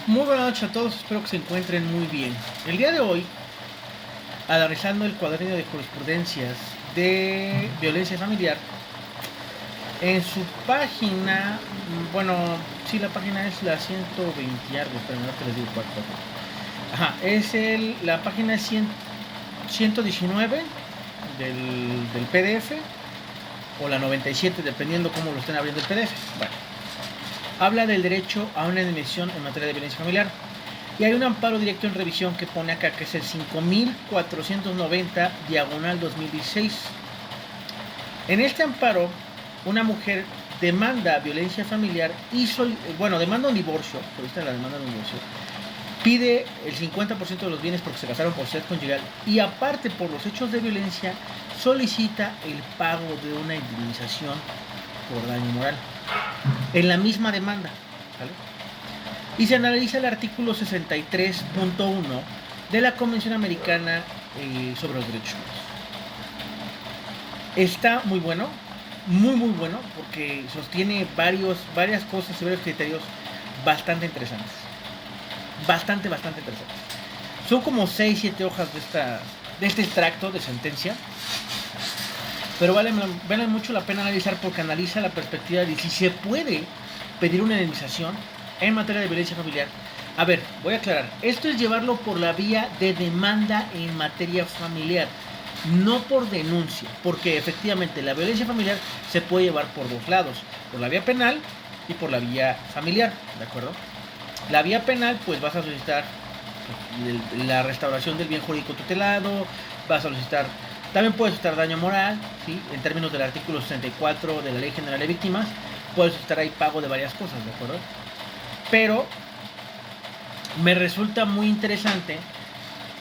Muy buenas noches a todos, espero que se encuentren muy bien. El día de hoy, analizando el cuaderno de jurisprudencias de violencia familiar, en su página, bueno, sí, la página es la 120 y algo, pero no te les digo cuál. Ajá, la página es 119 del PDF o la 97, dependiendo cómo lo estén abriendo el PDF. Bueno, habla del derecho a una indemnización en materia de violencia familiar. Y hay un amparo directo en revisión que pone acá que es el 5490 diagonal 2016. En este amparo, una mujer demanda violencia familiar y demanda un divorcio, por esta la demanda de un divorcio, pide el 50% de los bienes porque se casaron por sociedad conyugal y aparte por los hechos de violencia solicita el pago de una indemnización por daño moral en la misma demanda, ¿vale? Y se analiza el artículo 63.1 de la Convención Americana sobre los Derechos Humanos. Está muy bueno, muy bueno, porque sostiene varias cosas y varios criterios bastante interesantes. Bastante interesantes. Son como 6-7 hojas de este extracto de sentencia, pero vale mucho la pena analizar porque analiza la perspectiva de si se puede pedir una indemnización en materia de violencia familiar. A ver, voy a aclarar. Esto es llevarlo por la vía de demanda en materia familiar, no por denuncia, porque efectivamente la violencia familiar se puede llevar por dos lados, por la vía penal y por la vía familiar, ¿de acuerdo? La vía penal, pues vas a solicitar la restauración del bien jurídico tutelado, vas a solicitar, también puedes solicitar daño moral, ¿sí? En términos del artículo 64 de la Ley General de Víctimas, puedes solicitar ahí pago de varias cosas, ¿de acuerdo? Pero me resulta muy interesante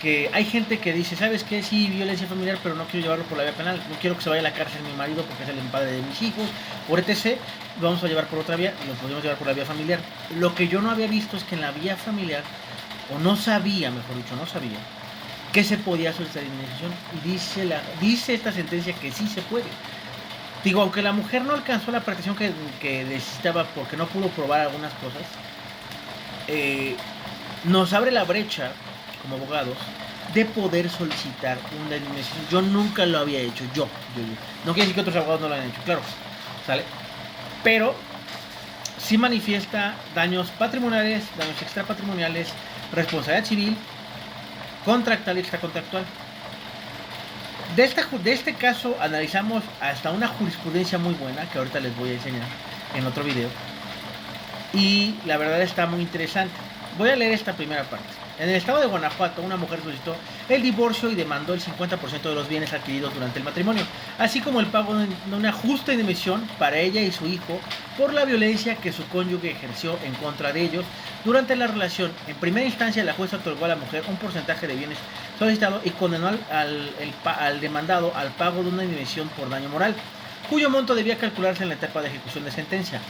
que hay gente que dice, ¿sabes qué? Sí, violencia familiar, pero no quiero llevarlo por la vía penal, no quiero que se vaya a la cárcel mi marido porque es el padre de mis hijos, por etc. Lo vamos a llevar por otra vía, lo podemos llevar por la vía familiar. Lo que yo no había visto es que en la vía familiar, o no sabía, mejor dicho, no sabía, que se podía solicitar indemnización. Y dice esta sentencia que sí se puede. Digo, aunque la mujer no alcanzó la protección que necesitaba porque no pudo probar algunas cosas, nos abre la brecha como abogados de poder solicitar una indemnización. Yo nunca lo había hecho, yo. No quiere decir que otros abogados no lo hayan hecho, claro, ¿sale? Pero sí manifiesta daños patrimoniales, daños extrapatrimoniales, responsabilidad civil, contractual y extracontractual. De este caso analizamos hasta una jurisprudencia muy buena, que ahorita les voy a enseñar en otro video. Y la verdad está muy interesante. Voy a leer esta primera parte. En el estado de Guanajuato, una mujer solicitó el divorcio y demandó el 50% de los bienes adquiridos durante el matrimonio, así como el pago de una justa indemnización para ella y su hijo por la violencia que su cónyuge ejerció en contra de ellos durante la relación. En primera instancia, la jueza otorgó a la mujer un porcentaje de bienes solicitado y condenó al demandado al pago de una indemnización por daño moral, cuyo monto debía calcularse en la etapa de ejecución de sentencia,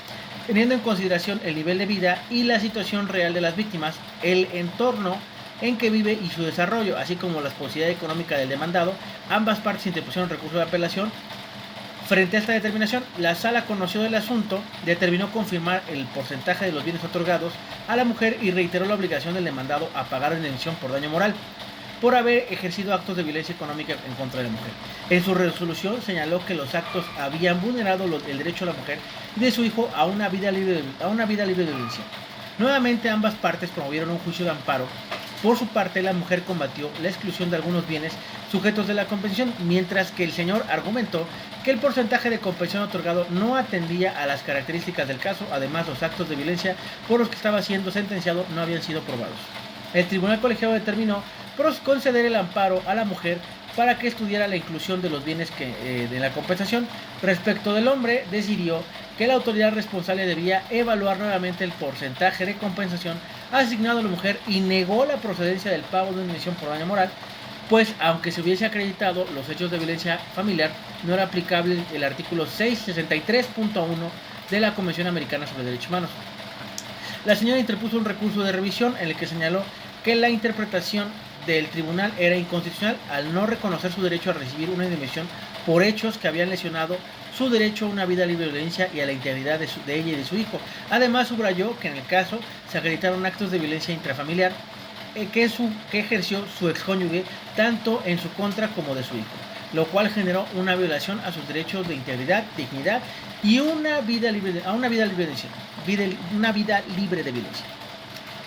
teniendo en consideración el nivel de vida y la situación real de las víctimas, el entorno en que vive y su desarrollo, así como la posibilidad económica del demandado. Ambas partes interpusieron recurso de apelación. Frente a esta determinación, la sala conoció del asunto, determinó confirmar el porcentaje de los bienes otorgados a la mujer y reiteró la obligación del demandado a pagar indemnización por daño moral por haber ejercido actos de violencia económica en contra de la mujer. En su resolución señaló que los actos habían vulnerado el derecho de la mujer y de su hijo a una vida libre de violencia. Nuevamente ambas partes promovieron un juicio de amparo. Por su parte, la mujer combatió la exclusión de algunos bienes sujetos de la compensación, mientras que el señor argumentó que el porcentaje de compensación otorgado no atendía a las características del caso. Además, los actos de violencia por los que estaba siendo sentenciado no habían sido probados. El tribunal colegiado determinó conceder el amparo a la mujer para que estudiara la inclusión de los bienes de la compensación. Respecto del hombre, decidió que la autoridad responsable debía evaluar nuevamente el porcentaje de compensación asignado a la mujer y negó la procedencia del pago de una indemnización por daño moral, pues aunque se hubiese acreditado los hechos de violencia familiar, no era aplicable el artículo 663.1 de la Convención Americana sobre Derechos Humanos. La señora interpuso un recurso de revisión en el que señaló que la interpretación del tribunal era inconstitucional al no reconocer su derecho a recibir una indemnización por hechos que habían lesionado su derecho a una vida libre de violencia y a la integridad de ella y de su hijo. Además, subrayó que en el caso se acreditaron actos de violencia intrafamiliar que ejerció su excónyuge tanto en su contra como de su hijo, lo cual generó una violación a sus derechos de integridad, dignidad y una vida libre de violencia.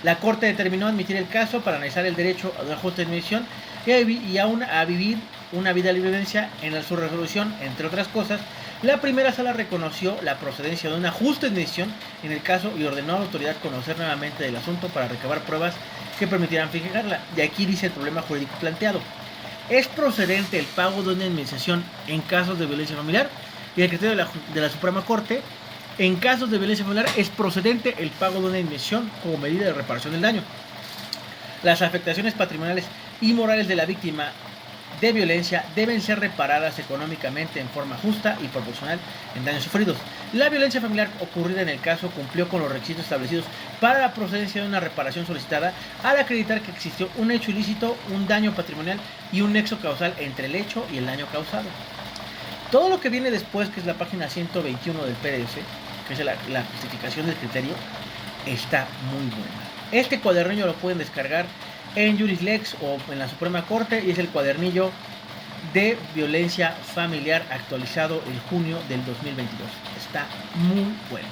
La Corte determinó admitir el caso para analizar el derecho a una justa admisión y aún a vivir una vida libre de violencia. En su resolución, entre otras cosas, la primera sala reconoció la procedencia de una justa admisión en el caso y ordenó a la autoridad conocer nuevamente del asunto para recabar pruebas que permitieran fijarla. Y aquí dice el problema jurídico planteado. ¿Es procedente el pago de una indemnización en casos de violencia familiar? Y el criterio de la Suprema Corte: en casos de violencia familiar es procedente el pago de una indemnización como medida de reparación del daño. Las afectaciones patrimoniales y morales de la víctima de violencia deben ser reparadas económicamente en forma justa y proporcional en daños sufridos. La violencia familiar ocurrida en el caso cumplió con los requisitos establecidos para la procedencia de una reparación solicitada al acreditar que existió un hecho ilícito, un daño patrimonial y un nexo causal entre el hecho y el daño causado. Todo lo que viene después, que es la página 121 del PDF, que es la justificación del criterio, está muy buena. Este cuadernillo lo pueden descargar en JurisLex o en la Suprema Corte y es el cuadernillo de violencia familiar actualizado en junio del 2022. Está muy bueno.